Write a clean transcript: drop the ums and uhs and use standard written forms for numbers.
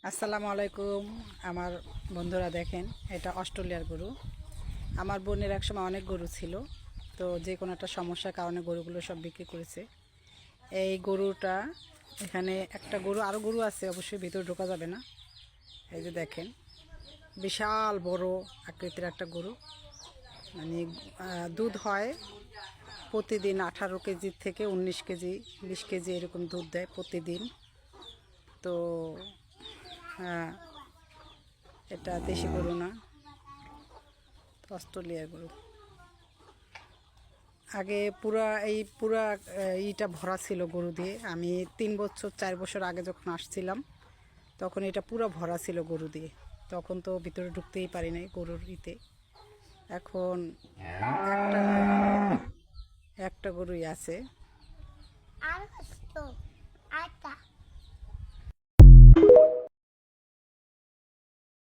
আসসালামু আলাইকুম আমার বন্ধুরা, দেখেন এটা অস্ট্রেলিয়ার গরু। আমার বোনের একসময় অনেক গরু ছিল, তো যে কোনো একটা সমস্যার কারণে গরুগুলো সব বিক্রি করেছে। এই গরুটা এখানে একটা গরু, আরও গরু আছে, অবশ্যই ভিতরে ঢোকা যাবে না। এই যে দেখেন, বিশাল বড় আকৃতির একটা গরু। মানে দুধ হয় প্রতিদিন 18 কেজি থেকে 19 কেজি, 20 কেজি এরকম দুধ দেয় প্রতিদিন। তো হ্যাঁ, এটা দেশি গরু না, অস্ট্রেলিয়ার গরু। আগে পুরা ইটা ভরা ছিল গরু দিয়ে। আমি 3 বছর 4 বছর আগে যখন আসছিলাম, তখন এটা পুরো ভরা ছিল গরু দিয়ে। তখন তো ভিতরে ঢুকতেই পারি নাই গরুর ইতে। এখন একটা একটা গরুই আছে।